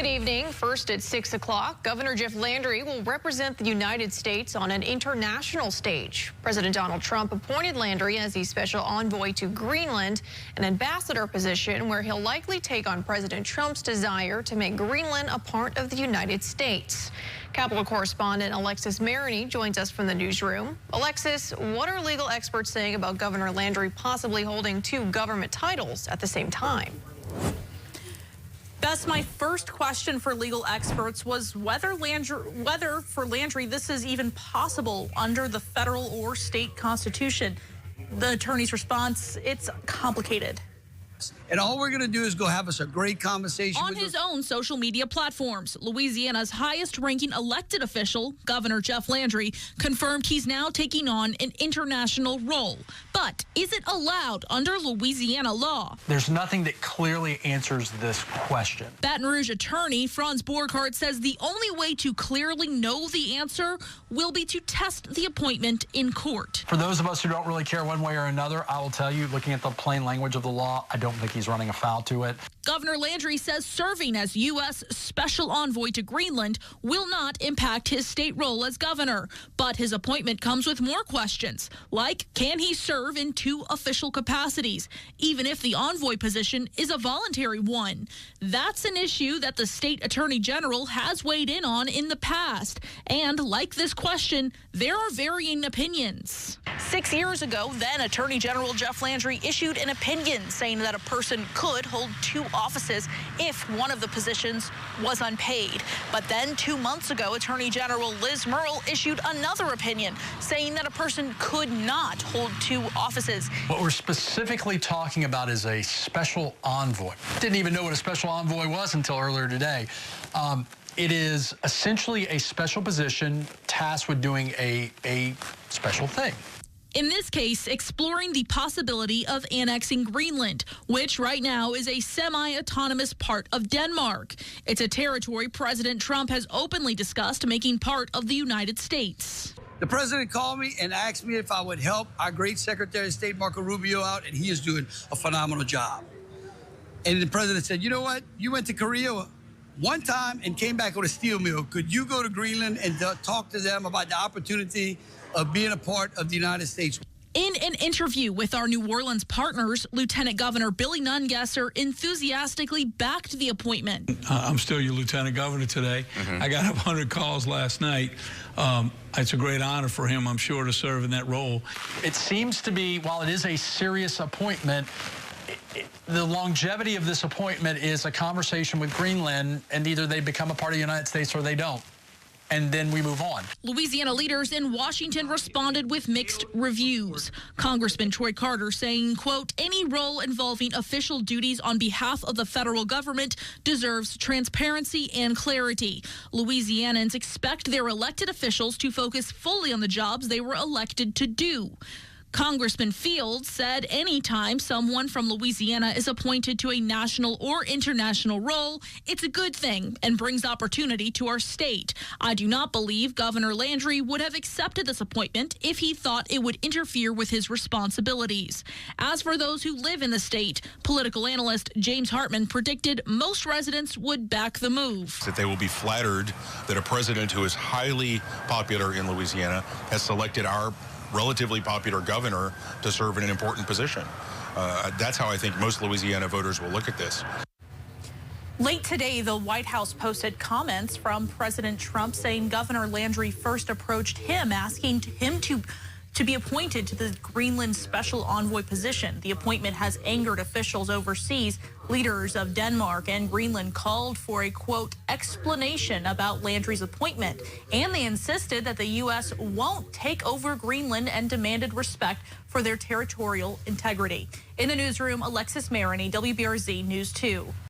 Good evening. First at 6 o'clock, Governor Jeff Landry will represent the United States on an international stage. President Donald Trump appointed Landry as the special envoy to Greenland, an ambassador position where he'll likely take on President Trump's desire to make Greenland a part of the United States. Capitol correspondent Alexis Maroney joins us from the newsroom. Alexis, what are legal experts saying about Governor Landry possibly holding two government titles at the same time? Bess, my first question for legal experts was whether for Landry this is even possible under the federal or state constitution. The attorney's response, it's complicated. And all we're going to do is go have us a great conversation. On his own social media platforms, Louisiana's highest-ranking elected official, Governor Jeff Landry, confirmed he's now taking on an international role. But is it allowed under Louisiana law? There's nothing that clearly answers this question. Baton Rouge attorney Franz Borghardt says the only way to clearly know the answer will be to test the appointment in court. For those of us who don't really care one way or another, I will tell you, looking at the plain language of the law, I don't think he's running afoul to it. Governor Landry says serving as U.S. Special Envoy to Greenland will not impact his state role as governor. But his appointment comes with more questions, like can he serve in two official capacities, even if the envoy position is a voluntary one? That's an issue that the state attorney general has weighed in on in the past. And like this question, there are varying opinions. 6 years ago, then Attorney General Jeff Landry issued an opinion saying that a person could hold two offices if one of the positions was unpaid. But then 2 months ago, Attorney General Liz Murrill issued another opinion saying that a person could not hold two offices. What we're specifically talking about is a special envoy. Didn't even know what a special envoy was until earlier today. It is essentially a special position tasked with doing a special thing. In this case, exploring the possibility of annexing Greenland, which right now is a semi-autonomous part of Denmark. It's a territory President Trump has openly discussed making part of the United States. The president called me and asked me if I would help our great Secretary of State, Marco Rubio, out, and he is doing a phenomenal job. And the president said, you know what? You went to Korea one time and came back with a steel mill. Could you go to Greenland and talk to them about the opportunity of being a part of the United States? In an interview with our New Orleans partners, Lieutenant Governor Billy Nungesser enthusiastically backed the appointment. I'm still your Lieutenant Governor today. I got 100 calls last night. It's a great honor for him, I'm sure, to serve in that role. It seems to be, while it is a serious appointment, the longevity of this appointment is a conversation with Greenland, and either they become a part of the United States or they don't. And then we move on. Louisiana leaders in Washington responded with mixed reviews. Congressman Troy Carter saying, quote, any role involving official duties on behalf of the federal government deserves transparency and clarity. Louisianans expect their elected officials to focus fully on the jobs they were elected to do. Congressman Fields said anytime someone from Louisiana is appointed to a national or international role, it's a good thing and brings opportunity to our state. I do not believe Governor Landry would have accepted this appointment if he thought it would interfere with his responsibilities. As for those who live in the state, political analyst James Hartman predicted most residents would back the move. That they will be flattered that a president who is highly popular in Louisiana has selected our relatively popular governor to serve in an important position. That's how I think most Louisiana voters will look at this. Late today, the White House posted comments from President Trump saying Governor Landry first approached him, asking him to be appointed to the Greenland Special Envoy position. The appointment has angered officials overseas. Leaders of Denmark and Greenland called for a, quote, explanation about Landry's appointment, and they insisted that the U.S. won't take over Greenland and demanded respect for their territorial integrity. In the newsroom, Alexis Maroney, WBRZ News 2.